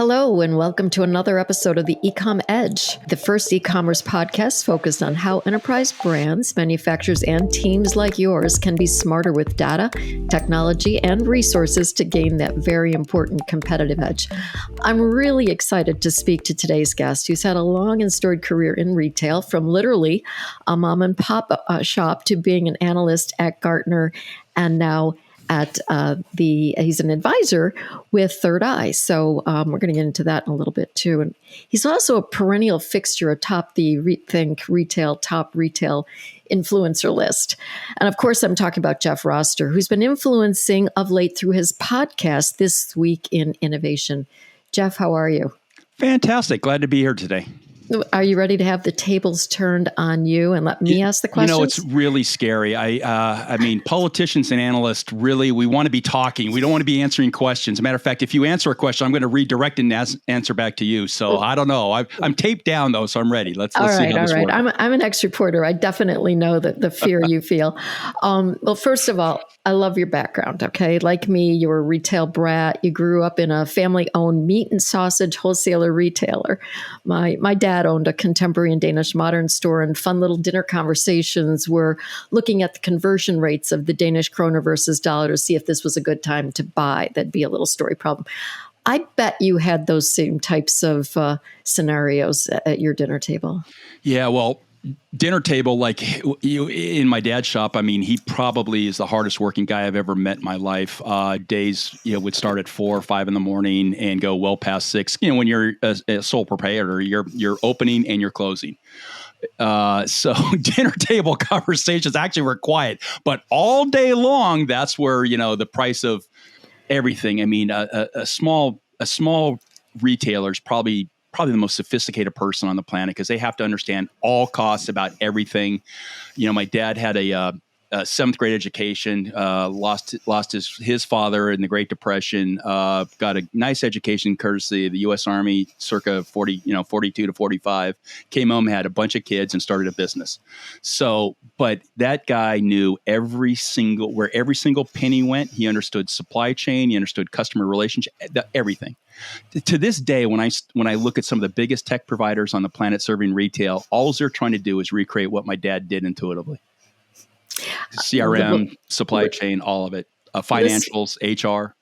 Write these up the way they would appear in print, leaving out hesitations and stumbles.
Hello, and welcome to another episode of the Ecom Edge, the first e-commerce podcast focused on how enterprise brands, manufacturers, and teams like yours can be smarter with data, technology, and resources to gain that very important competitive edge. I'm really excited to speak to today's guest, who's had a long and storied career in retail, from literally a mom and pop shop to being an analyst at Gartner, and now he's an advisor with Third Eye. So we're going to get into that in a little bit too. And he's also a perennial fixture atop the Rethink Retail Top Retail Influencer list. And of course, I'm talking about Jeff Roster, who's been influencing of late through his podcast, This Week in Innovation. Jeff, how are you? Fantastic. Glad to be here today. Are you ready to have the tables turned on you and let me ask the questions? You know, it's really scary. I mean, politicians and analysts, really, we want to be talking. We don't want to be answering questions. As a matter of fact, if you answer a question, I'm going to redirect and answer back to you. So I don't know. I'm taped down, though, so I'm ready. Let's see how this works. I'm an ex-reporter. I definitely know the fear you feel. Well, first of all, I love your background, okay? Like me, you were a retail brat. You grew up in a family-owned meat and sausage wholesaler retailer. My dad owned a contemporary and Danish modern store, and fun little dinner conversations were looking at the conversion rates of the Danish kroner versus dollar to see if this was a good time to buy. That'd be a little story problem. I bet you had those same types of scenarios at your dinner table. Yeah, well, dinner table, like you in my dad's shop, I mean, he probably is the hardest working guy I've ever met in my life. Days, would start at 4 or 5 in the morning and go well past 6. When you're a sole proprietor, you're opening and you're closing. So dinner table conversations actually were quiet, but all day long, that's where, the price of everything. I mean, a small retailer's probably the most sophisticated person on the planet because they have to understand all costs about everything. My dad had a 7th grade education, lost his father in the Great Depression, got a nice education courtesy of the U.S. Army circa 42 to 45, came home, had a bunch of kids and started a business. So, but that guy knew where every single penny went. He understood supply chain. He understood customer relationship, everything. To this day, when I look at some of the biggest tech providers on the planet serving retail, all they're trying to do is recreate what my dad did intuitively. CRM, supply chain, all of it, financials, HR.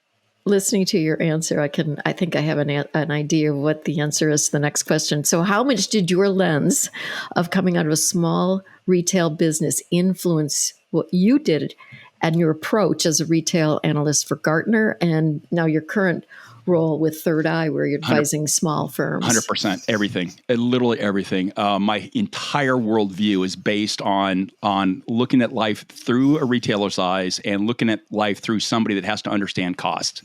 Listening to your answer, I think I have an idea of what the answer is to the next question. So how much did your lens of coming out of a small retail business influence what you did and your approach as a retail analyst for Gartner and now your current role with Third Eye, where you're advising small firms? 100%, everything, literally everything. My entire worldview is based on looking at life through a retailer's eyes and looking at life through somebody that has to understand cost.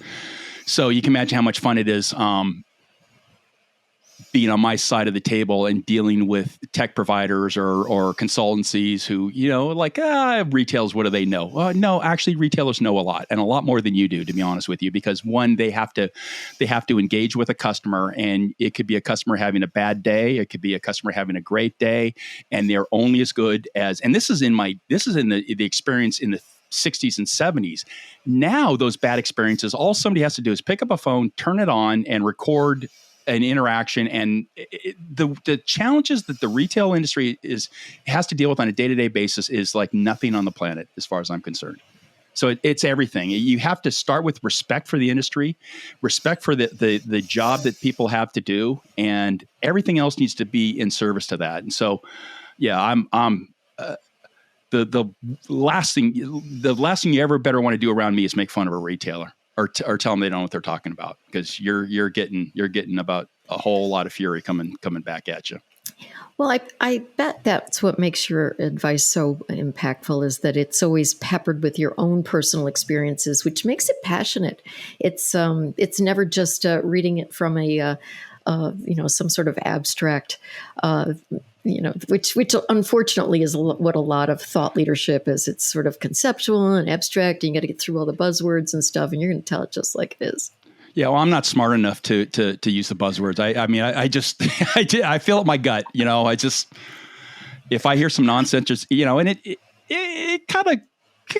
So you can imagine how much fun it is being on my side of the table and dealing with tech providers or consultancies who, retailers, what do they know? No, actually retailers know a lot and a lot more than you do, to be honest with you, because one, they have to engage with a customer, and it could be a customer having a bad day. It could be a customer having a great day, and they're only as good as, and this is in the experience in the 60s and 70s. Now those bad experiences, all somebody has to do is pick up a phone, turn it on and record an interaction, and the challenges that the retail industry has to deal with on a day-to-day basis is like nothing on the planet, as far as I'm concerned. So it's everything. You have to start with respect for the industry, respect for the job that people have to do, and everything else needs to be in service to that. And so, yeah, the last thing you ever better want to do around me is make fun of a retailer. Or tell them they don't know what they're talking about, because you're getting about a whole lot of fury coming back at you. Well, I bet that's what makes your advice so impactful, is that it's always peppered with your own personal experiences, which makes it passionate. It's never just reading it from some sort of abstract, which unfortunately is what a lot of thought leadership is. It's sort of conceptual and abstract, and you got to get through all the buzzwords and stuff, and you're going to tell it just like it is. Yeah, well, I'm not smart enough to use the buzzwords. I feel it in my gut. If I hear some nonsense, and it kind of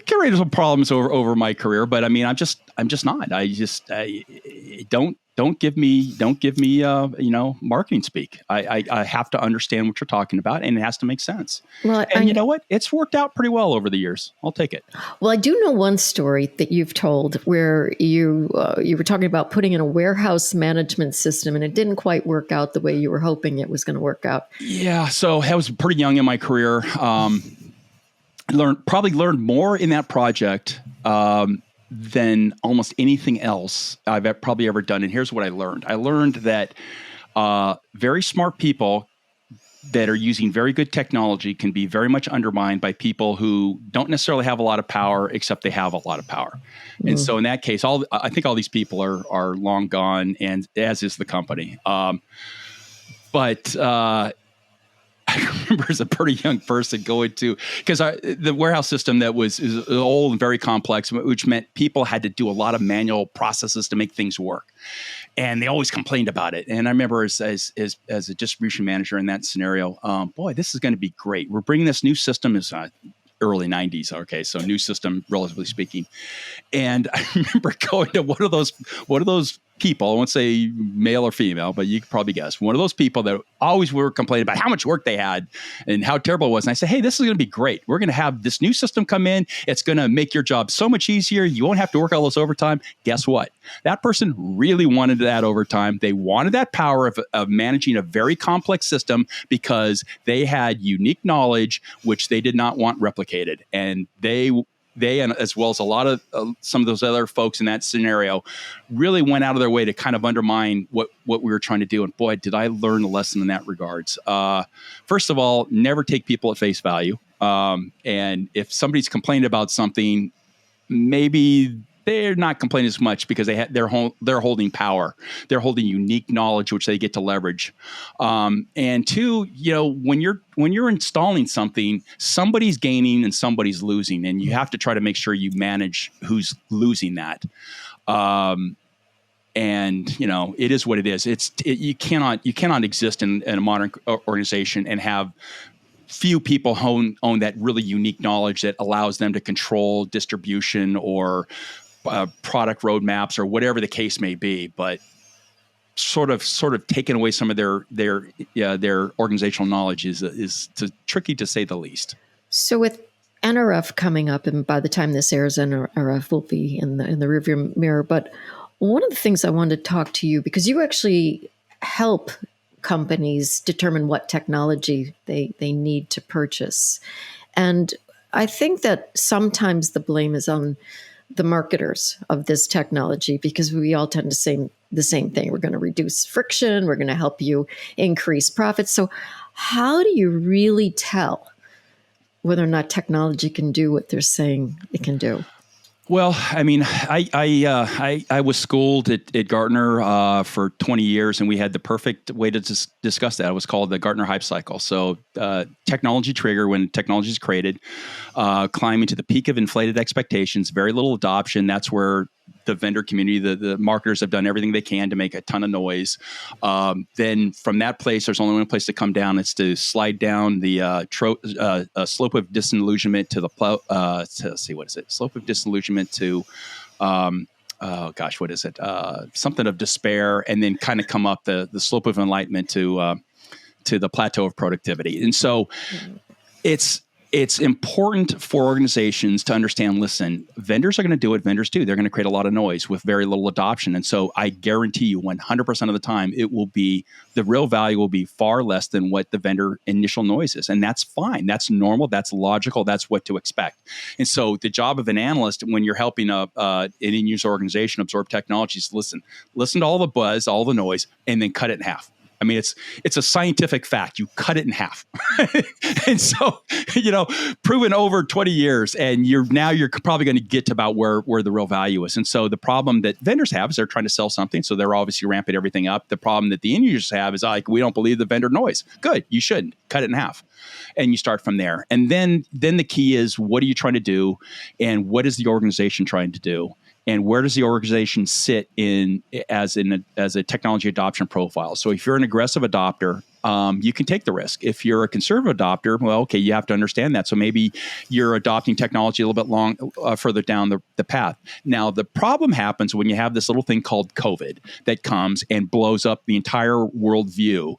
created some problems over my career. But I mean, I'm just not. I don't don't give me marketing speak. I have to understand what you're talking about, and it has to make sense. Well, And you know what? It's worked out pretty well over the years. I'll take it. Well, I do know one story that you've told where you were talking about putting in a warehouse management system, and it didn't quite work out the way you were hoping it was going to work out. Yeah. So I was pretty young in my career. Learned more in that project than almost anything else I've probably ever done. And here's what I learned. I learned that very smart people that are using very good technology can be very much undermined by people who don't necessarily have a lot of power, except they have a lot of power. And so in that case, I think all these people are long gone, and as is the company. But I remember as a pretty young person going to, because the warehouse system that is old and very complex, which meant people had to do a lot of manual processes to make things work. And they always complained about it. And I remember as a distribution manager in that scenario, boy, this is going to be great. We're bringing this new system. Is early 90s. Okay. So new system, relatively speaking. And I remember going to one of those people, I won't say male or female, but you could probably guess, one of those people that always were complaining about how much work they had and how terrible it was. And I said, hey, this is going to be great. We're going to have this new system come in. It's going to make your job so much easier. You won't have to work all this overtime. Guess what? That person really wanted that overtime. They wanted that power of managing a very complex system because they had unique knowledge, which they did not want replicated. And they and as well as a lot of some of those other folks in that scenario really went out of their way to kind of undermine what we were trying to do. And boy, did I learn a lesson in that regards. First of all, never take people at face value. And if somebody's complaining about something, maybe they're not complaining as much because they're holding power. They're holding unique knowledge, which they get to leverage. And two, when you're installing something, somebody's gaining and somebody's losing, and you have to try to make sure you manage who's losing that. And it is what it is. You cannot exist in a modern organization and have few people own that really unique knowledge that allows them to control distribution or product roadmaps or whatever the case may be, but sort of taking away some of their organizational knowledge is tricky to say the least. So with NRF coming up, and by the time this airs, NRF will be in the rearview mirror. But one of the things I wanted to talk to you, because you actually help companies determine what technology they need to purchase, and I think that sometimes the blame is on the marketers of this technology, because we all tend to say the same thing. We're going to reduce friction. We're going to help you increase profits. So how do you really tell whether or not technology can do what they're saying it can do? Well, I mean, I was schooled at Gartner for 20 years, and we had the perfect way to discuss that. It was called the Gartner Hype Cycle. So technology trigger, when technology is created, climbing to the peak of inflated expectations, very little adoption. That's where the vendor community, the marketers have done everything they can to make a ton of noise. Then from that place, there's only one place to come down. It's to slide down the slope of disillusionment to the slope of disillusionment to, what is it? Something of despair, and then kind of come up the slope of enlightenment to the plateau of productivity. And so it's important for organizations to understand, listen, vendors are going to do what vendors do. They're going to create a lot of noise with very little adoption. And so I guarantee you 100% of the time, the real value will be far less than what the vendor initial noise is. And that's fine. That's normal. That's logical. That's what to expect. And so the job of an analyst, when you're helping an end user organization absorb technologies, listen to all the buzz, all the noise, and then cut it in half. I mean, it's a scientific fact. You cut it in half. And so, proven over 20 years, and you're probably going to get to about where the real value is. And so the problem that vendors have is they're trying to sell something, so they're obviously ramping everything up. The problem that the end users have is we don't believe the vendor noise. Good, you shouldn't. Cut it in half. And you start from there. And then the key is, what are you trying to do, and what is the organization trying to do? And where does the organization sit as a technology adoption profile? So if you're an aggressive adopter, you can take the risk. If you're a conservative adopter, well, okay, you have to understand that. So maybe you're adopting technology a little bit further down the path. Now, the problem happens when you have this little thing called COVID that comes and blows up the entire worldview.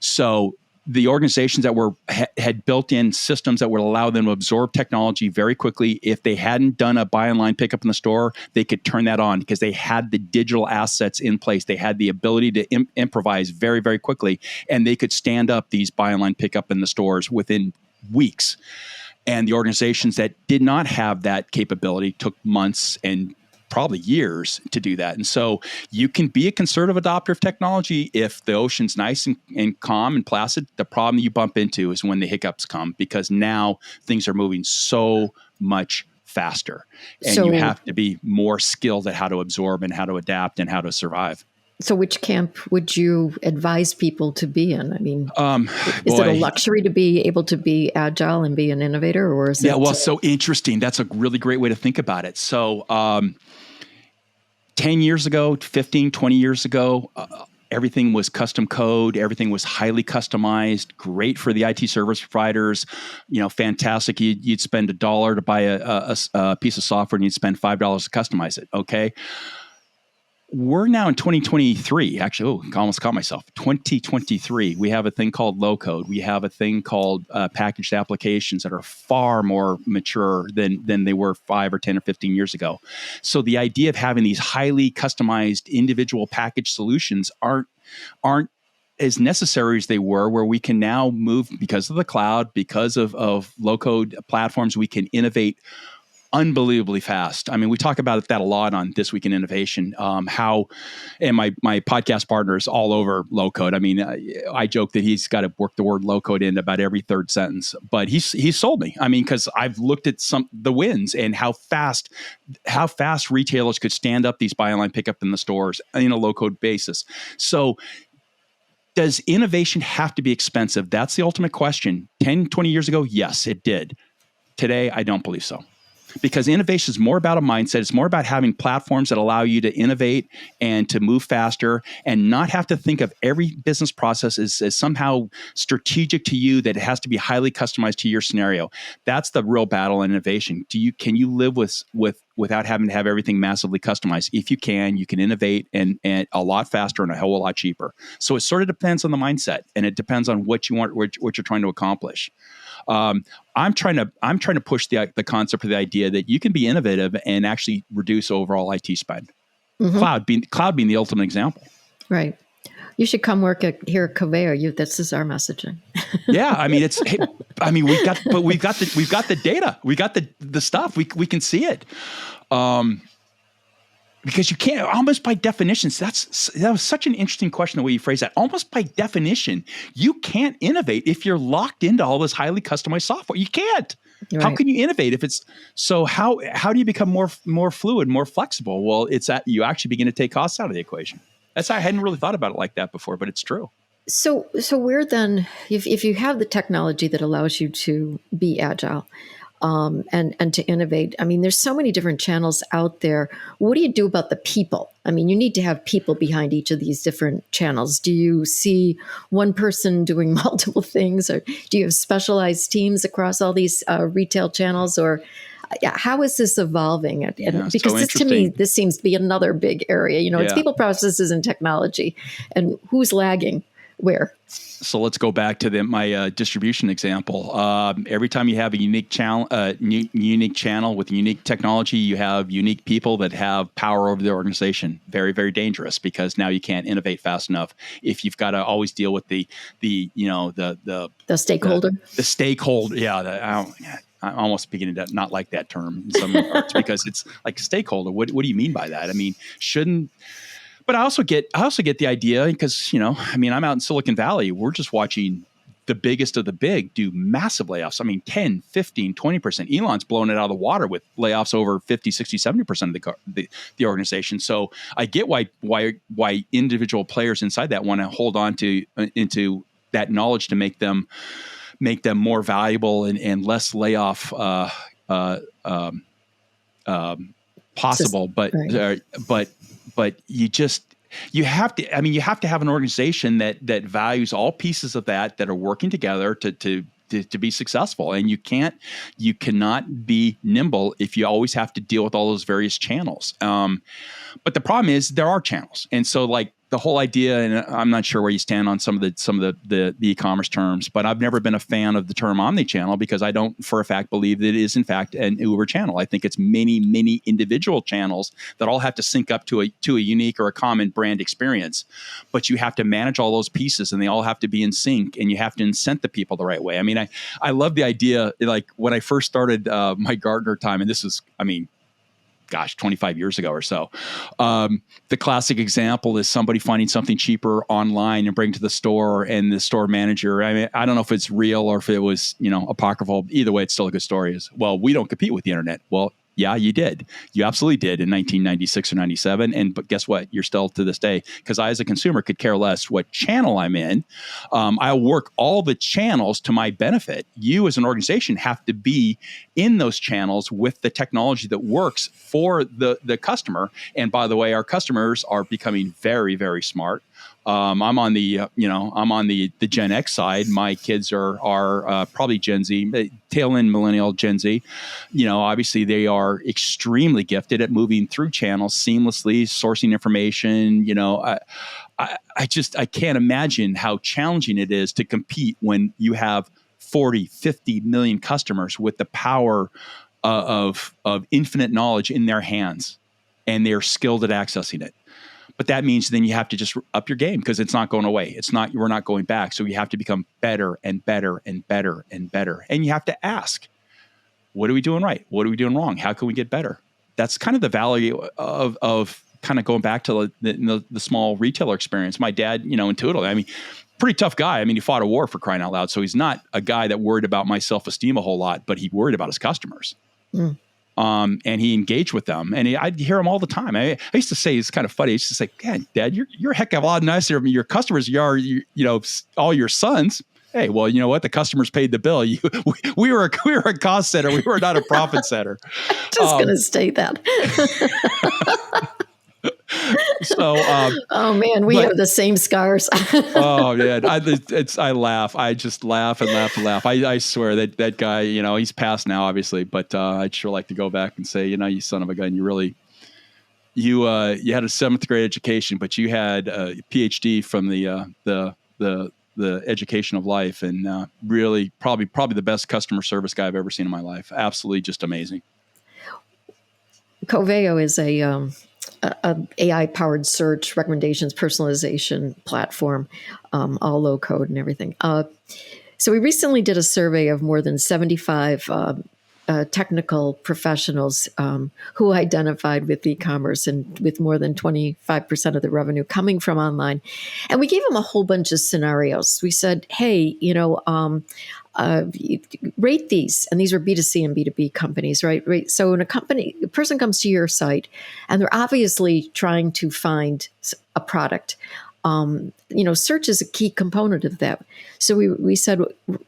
So the organizations that had built in systems that would allow them to absorb technology very quickly. If they hadn't done a buy online pickup in the store, they could turn that on because they had the digital assets in place. They had the ability to improvise very, very quickly, and they could stand up these buy online pickup in the stores within weeks. And the organizations that did not have that capability took months and probably years to do that. And so you can be a conservative adopter of technology if the ocean's nice and calm and placid. The problem you bump into is when the hiccups come, because now things are moving so much faster. And you have to be more skilled at how to absorb and how to adapt and how to survive. So which camp would you advise people to be in? I mean, is it a luxury to be able to be agile and be an innovator, or is it? Yeah, well, so interesting. That's a really great way to think about it. So 10 years ago, 15, 20 years ago, everything was custom code. Everything was highly customized, great for the IT service providers, fantastic. You'd spend $1 to buy a piece of software and you'd spend $5 to customize it. Okay. We're now in 2023. Actually, I almost caught myself. 2023. We have a thing called low code. We have a thing called packaged applications that are far more mature than they were 5 or 10 or 15 years ago. So the idea of having these highly customized individual package solutions aren't as necessary as they were, where we can now move because of the cloud, because of low code platforms, we can innovate unbelievably fast. I mean, we talk about that a lot on This Week in Innovation, and my podcast partner is all over low code. I mean, I joke that he's got to work the word low code in about every third sentence, but he's sold me. I mean, because I've looked at the wins and how fast retailers could stand up these buy online pickup in the stores in a low code basis. So does innovation have to be expensive? That's the ultimate question. 10, 20 years ago, yes, it did. Today, I don't believe so. Because innovation is more about a mindset. It's more about having platforms that allow you to innovate and to move faster and not have to think of every business process as somehow strategic to you, that it has to be highly customized to your scenario. That's the real battle in innovation. Can you live without having to have everything massively customized? If you can innovate and a lot faster and a whole lot cheaper. So it sort of depends on the mindset, and it depends on what you want, what you're trying to accomplish. I'm trying to push the concept of the idea that you can be innovative and actually reduce overall IT spend. Mm-hmm. Cloud being the ultimate example. Right. You should come work here at Conveyor. This is our messaging. Yeah, I mean we've got the data, we got the stuff. We can see it. Because you can't, almost by definition, that was such an interesting question, the way you phrased that. Almost by definition, you can't innovate if you're locked into all this highly customized software. You can't. Right. How can you innovate if it's so? How do you become more fluid, more flexible? Well, it's that you actually begin to take costs out of the equation. I hadn't really thought about it like that before, but it's true. So where then, if you have the technology that allows you to be agile, and to innovate. I mean, there's so many different channels out there. What do you do about the people? I mean, you need to have people behind each of these different channels. Do you see one person doing multiple things, or do you have specialized teams across all these retail channels? Or how is this evolving? Because to me, this seems to be another big area. It's people, processes, and technology. And who's lagging where? So let's go back to my distribution example. Every time you have a unique channel with unique technology, you have unique people that have power over the organization. Very, very dangerous, because now you can't innovate fast enough if you've got to always deal with the stakeholder. The stakeholder. Yeah. I'm almost beginning to not like that term in some regards, because it's like stakeholder. What do you mean by that? I mean, shouldn't. But I also get the idea, because, I'm out in Silicon Valley. We're just watching the biggest of the big do massive layoffs. I mean, 10, 15, 20%. Elon's blown it out of the water with layoffs over 50, 60, 70% of the organization. So I get why individual players inside that want to hold on to into that knowledge to make them more valuable and less layoff possible. But you just, you have to, I mean, you have to have an organization that values all pieces of that are working together to be successful. And you cannot be nimble if you always have to deal with all those various channels. But the problem is there are channels. And so like the whole idea, and I'm not sure where you stand on some of the e-commerce terms, but I've never been a fan of the term omni-channel because I don't for a fact believe that it is in fact an Uber channel. I think it's many individual channels that all have to sync up to a unique or a common brand experience. But you have to manage all those pieces and they all have to be in sync and you have to incent the people the right way. I mean, I love the idea, like when I first started my Gartner time, and this is, I mean, 25 years ago or so. The classic example is somebody finding something cheaper online and bring to the store, and the store manager, I mean, I don't know if it's real or if it was, apocryphal. Either way, it's still a good story. Is, well, we don't compete with the internet. Well, yeah, you did. You absolutely did in 1996 or 97. But guess what? You're still to this day, because I, as a consumer, could care less what channel I'm in. I'll work all the channels to my benefit. You, as an organization, have to be in those channels with the technology that works for the customer. And by the way, our customers are becoming very, very smart. I'm on the Gen X side. My kids are probably Gen Z, tail end millennial Gen Z. Obviously they are extremely gifted at moving through channels seamlessly, sourcing information. I can't imagine how challenging it is to compete when you have 40, 50 million customers with the power of infinite knowledge in their hands, and they're skilled at accessing it. But that means then you have to just up your game because it's not going away. We're not going back. So you have to become better and better and better and better. And you have to ask, what are we doing right? What are we doing wrong? How can we get better? That's kind of the value of kind of going back to the small retailer experience. My dad, intuitively, I mean, pretty tough guy. I mean, he fought a war, for crying out loud. So he's not a guy that worried about my self-esteem a whole lot, but he worried about his customers. Mm. And he engaged with them, and I'd hear him all the time. I used to say, it's kind of funny. I used to say, "God, Dad, you're a heck of a lot nicer. I mean, your customers are, all your sons." Hey, well, you know what? The customers paid the bill. We were a cost center. We were not a profit center. Just going to state that. So, oh man, we have the same scars. Oh man, I laugh. I just laugh and laugh and laugh. I swear that guy, he's passed now, obviously, but I'd sure like to go back and say, you son of a gun, you really, you had a 7th grade education, but you had a PhD from the education of life, and really probably the best customer service guy I've ever seen in my life. Absolutely, just amazing. Coveo is a AI-powered search, recommendations, personalization platform, all low code and everything. So we recently did a survey of more than 75 technical professionals who identified with e-commerce and with more than 25% of the revenue coming from online. And we gave them a whole bunch of scenarios. We said, hey, rate these, and these were B2C and B2B companies, right? So when a person comes to your site and they're obviously trying to find a product, search is a key component of that. So we said,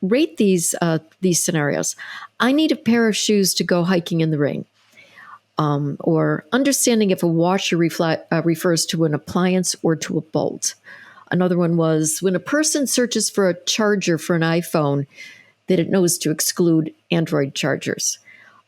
rate these scenarios. I need a pair of shoes to go hiking in the rain. Or understanding if a washer refers to an appliance or to a bolt. Another one was when a person searches for a charger for an iPhone, that it knows to exclude Android chargers.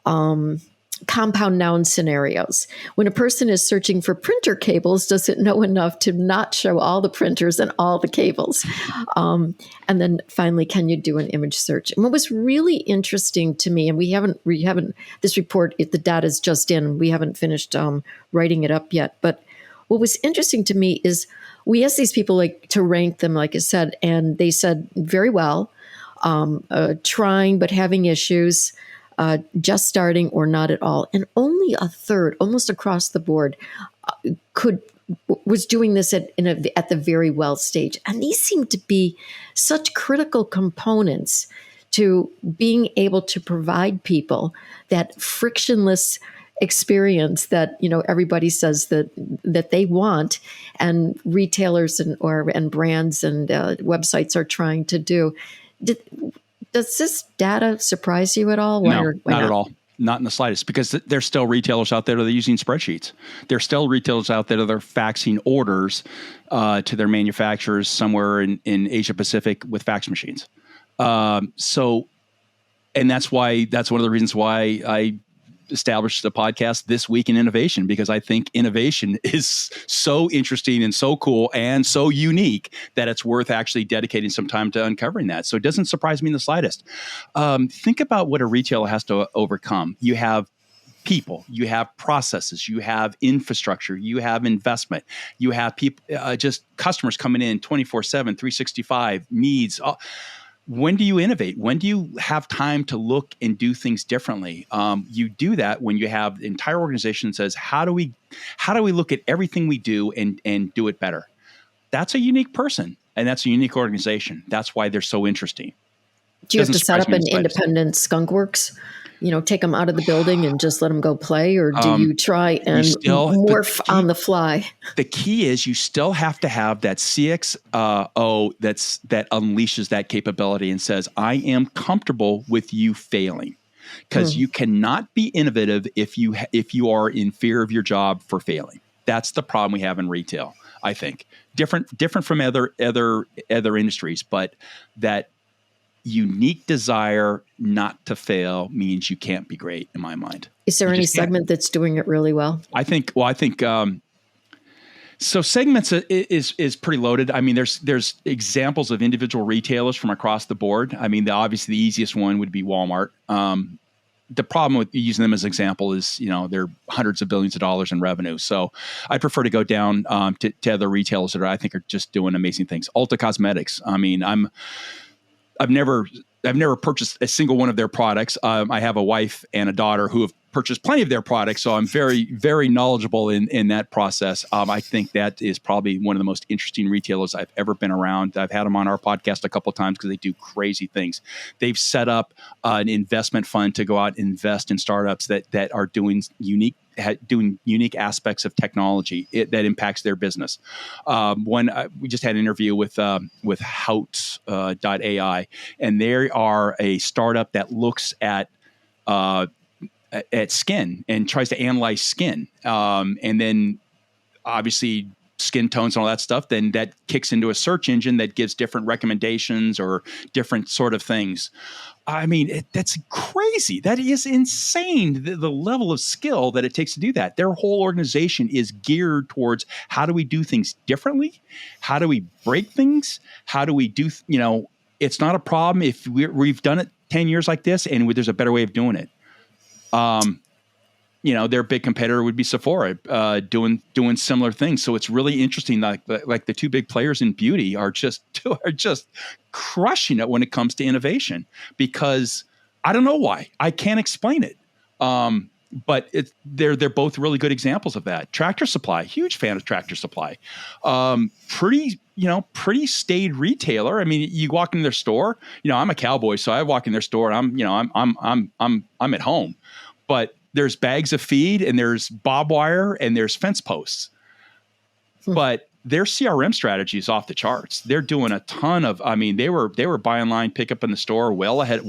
Compound noun scenarios. When a person is searching for printer cables, does it know enough to not show all the printers and all the cables? And then finally, can you do an image search? And what was really interesting to me, and we haven't this report, the data is just in, we haven't finished writing it up yet. But what was interesting to me is we asked these people to rank them, like I said, and they said very well, trying but having issues, just starting or not at all. And only a third, almost across the board, was doing this at the very well stage. And these seem to be such critical components to being able to provide people that frictionless experience that everybody says that they want, and retailers and brands and websites are trying to do. Does this data surprise you at all? No, not at all. Not in the slightest, because there's still retailers out there that are using spreadsheets. There's still retailers out there that are faxing orders to their manufacturers somewhere in Asia Pacific with fax machines. And that's one of the reasons why I established the podcast This Week in Innovation, because I think innovation is so interesting and so cool and so unique that it's worth actually dedicating some time to uncovering that. So it doesn't surprise me in the slightest. Think about what a retailer has to overcome. You have people, you have processes, you have infrastructure, you have investment, you have people, just customers coming in 24/7, 365 needs. When do you innovate? When do you have time to look and do things differently? You do that when you have the entire organization that says, how do we look at everything we do and do it better? That's a unique person, and that's a unique organization. That's why they're so interesting. Do you have to set up an independent skunk works? Take them out of the building and just let them go play? Or do you try and morph on the fly? The key is you still have to have that CXO that unleashes that capability and says, I am comfortable with you failing. Because you cannot be innovative if you are in fear of your job for failing. That's the problem we have in retail, I think. Different from other industries, but that unique desire not to fail means you can't be great, in my mind. Is there any segment that's doing it really well? I think so. Segments is pretty loaded. I mean, there's examples of individual retailers from across the board. I mean, obviously the easiest one would be Walmart. The problem with using them as an example is, they're hundreds of billions of dollars in revenue. So I prefer to go down to other retailers that I think are just doing amazing things. Ulta Cosmetics. I mean, I've never purchased a single one of their products. I have a wife and a daughter who have purchased plenty of their products, so I'm very, very knowledgeable in that process. I think that is probably one of the most interesting retailers I've ever been around. I've had them on our podcast a couple of times because they do crazy things. They've set up an investment fund to go out and invest in startups that are doing unique aspects of technology that impacts their business. We just had an interview with Hout.ai, and they are a startup that looks at skin and tries to analyze skin, and then obviously skin tones and all that stuff. Then that kicks into a search engine that gives different recommendations or different sort of things. I mean, that's crazy. That is insane, the level of skill that it takes to do that. Their whole organization is geared towards how do we do things differently? How do we break things? How do we do, it's not a problem if we've done it 10 years like this and there's a better way of doing it. Their big competitor would be Sephora, doing similar things. So it's really interesting. Like the two big players in beauty are just crushing it when it comes to innovation, because I don't know why. I can't explain it. But they're both really good examples of that. Tractor Supply, huge fan of Tractor Supply. Pretty staid retailer. I mean, you walk in their store. I'm a cowboy, so I walk in their store and I'm at home. But there's bags of feed and there's barbed wire and there's fence posts. But their CRM strategy is off the charts. They're doing a ton of, they were buy online, pick up in the store well ahead of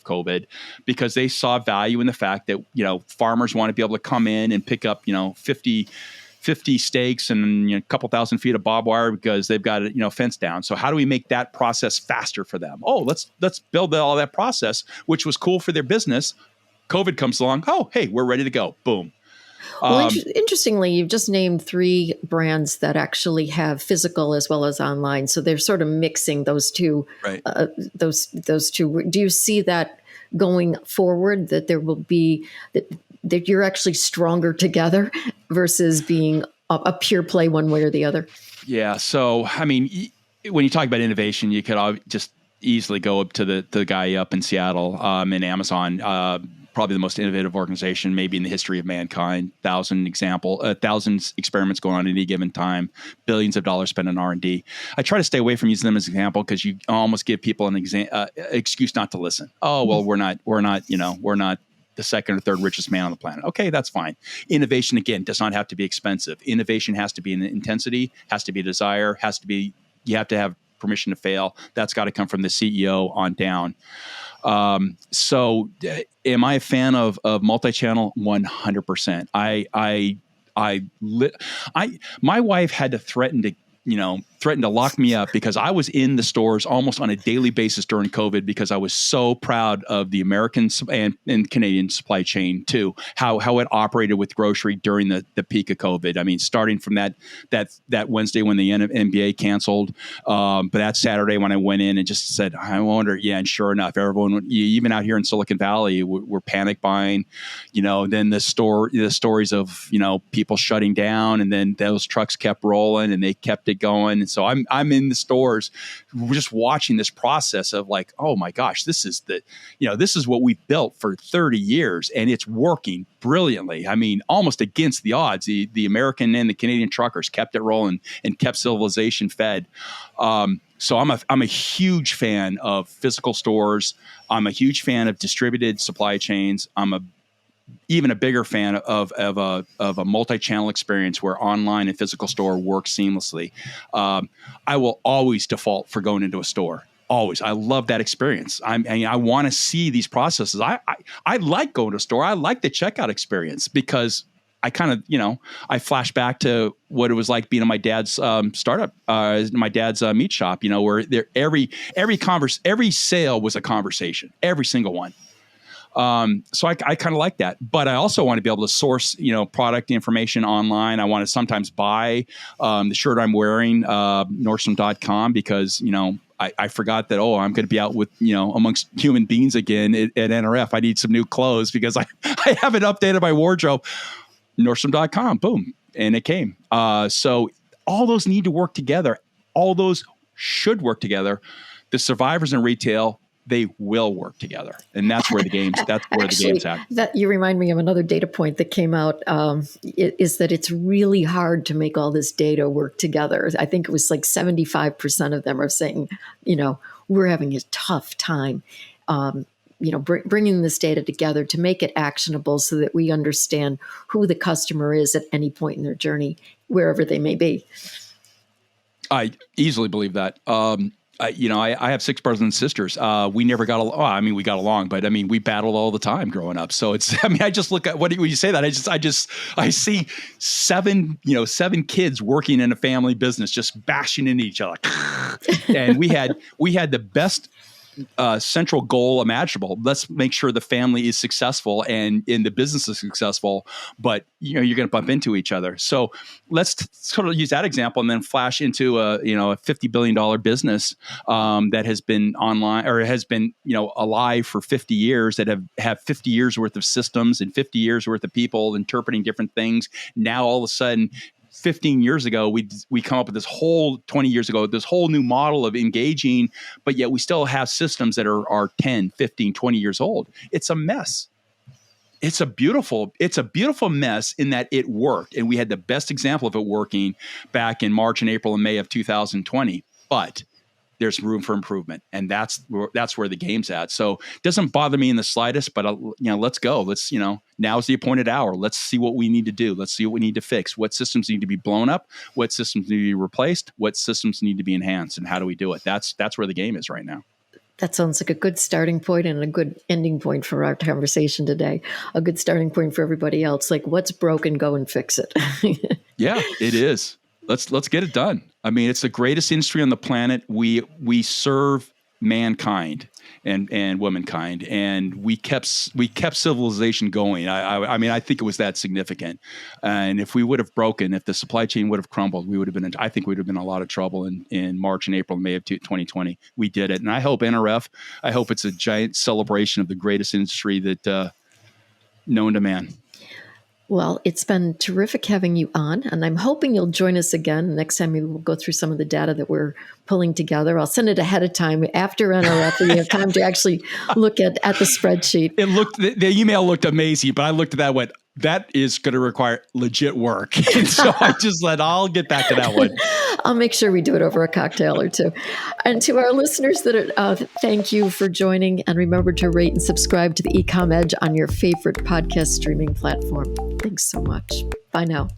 COVID, because they saw value in the fact that, farmers want to be able to come in and pick up, 50 steaks and a couple thousand feet of barbed wire because they've got it, fenced down. So how do we make that process faster for them? Oh, let's build all that process, which was cool for their business. COVID comes along. Oh, hey, we're ready to go. Boom. Well, interestingly, you've just named 3 brands that actually have physical as well as online. So they're sort of mixing those two. Right. Those two. Do you see that going forward? That there will be that you're actually stronger together versus being a pure play one way or the other? Yeah. So when you talk about innovation, you could just easily go up to the guy up in Seattle, in Amazon. Probably the most innovative organization maybe in the history of mankind. Thousands experiments going on at any given time, billions of dollars spent on R&D. I try to stay away from using them as an example because you almost give people an excuse not to listen. Oh, well, we're not the second or third richest man on the planet. Okay, that's fine. Innovation, again, does not have to be expensive. Innovation has to be an intensity, has to be a desire, you have to have permission to fail. That's got to come from the CEO on down. So am I a fan of multi-channel? 100%. My wife had to threaten to lock me up because I was in the stores almost on a daily basis during COVID because I was so proud of the American and Canadian supply chain too, how it operated with grocery during the peak of COVID. I mean, starting from that Wednesday when the NBA canceled, but that Saturday when I went in and just said, I wonder, yeah, and sure enough, everyone, even out here in Silicon Valley, we're panic buying, then the stories of, people shutting down, and then those trucks kept rolling and they kept it going. And so I'm in the stores just watching this process of like, oh my gosh, this is what we built for 30 years and it's working brilliantly. I mean, almost against the odds. The American and the Canadian truckers kept it rolling and kept civilization fed. So I'm a huge fan of physical stores. I'm a huge fan of distributed supply chains. I'm even a bigger fan of a multi-channel experience where online and physical store work seamlessly. I will always default for going into a store. Always. I love that experience. I want to see these processes. I like going to a store. I like the checkout experience because I kind of, I flash back to what it was like being in my dad's startup, my dad's meat shop, where every sale was a conversation, every single one. So I kind of like that, but I also want to be able to source, product information online. I want to sometimes buy the shirt I'm wearing, Nordstrom.com, because, I forgot that, I'm going to be out with, amongst human beings again at NRF. I need some new clothes because I haven't updated my wardrobe. Nordstrom.com, boom. And it came. So all those need to work together. All those should work together. The survivors in retail, they will work together, and that's where the game's at. That you remind me of another data point that came out. Is that it's really hard to make all this data work together. I think it was like 75% of them are saying, we're having a tough time, bringing this data together to make it actionable so that we understand who the customer is at any point in their journey, wherever they may be. I easily believe that. I have 6 brothers and sisters. We never got along. We got along, but we battled all the time growing up. So it's, I just look at when you say that, I see 7 kids working in a family business, just bashing into each other. And we had the best central goal imaginable. Let's make sure the family is successful and the business is successful, but you're going to bump into each other. So let's sort of use that example and then flash into a $50 billion business that has been online or has been, alive for 50 years that have 50 years worth of systems and 50 years worth of people interpreting different things. Now, all of a sudden, 15 years ago, we come up with this whole 20 years ago, this whole new model of engaging, but yet we still have systems that are 10, 15, 20 years old. It's a mess. It's a beautiful mess in that it worked. And we had the best example of it working back in March and April and May of 2020. But there's room for improvement. And that's where the game's at. So it doesn't bother me in the slightest, but let's go. Let's, now's the appointed hour. Let's see what we need to do. Let's see what we need to fix. What systems need to be blown up? What systems need to be replaced? What systems need to be enhanced? And how do we do it? That's where the game is right now. That sounds like a good starting point and a good ending point for our conversation today. A good starting point for everybody else. Like, what's broken, go and fix it. Yeah, it is. Let's get it done. It's the greatest industry on the planet. We serve mankind and womankind, and we kept civilization going. I think it was that significant. And if we would have broken, if the supply chain would have crumbled, I think we'd have been in a lot of trouble in March and April and May of 2020. We did it. And I hope NRF, it's a giant celebration of the greatest industry that known to man. Well, it's been terrific having you on, and I'm hoping you'll join us again. Next time maybe we'll go through some of the data that we're pulling together. I'll send it ahead of time after NRF. We have time to actually look at the spreadsheet. The email looked amazing, but I looked at that and went, that is going to require legit work. And so I'll get back to that one. I'll make sure we do it over a cocktail or two. And to our listeners, thank you for joining. And remember to rate and subscribe to the Ecom Edge on your favorite podcast streaming platform. Thanks so much. Bye now.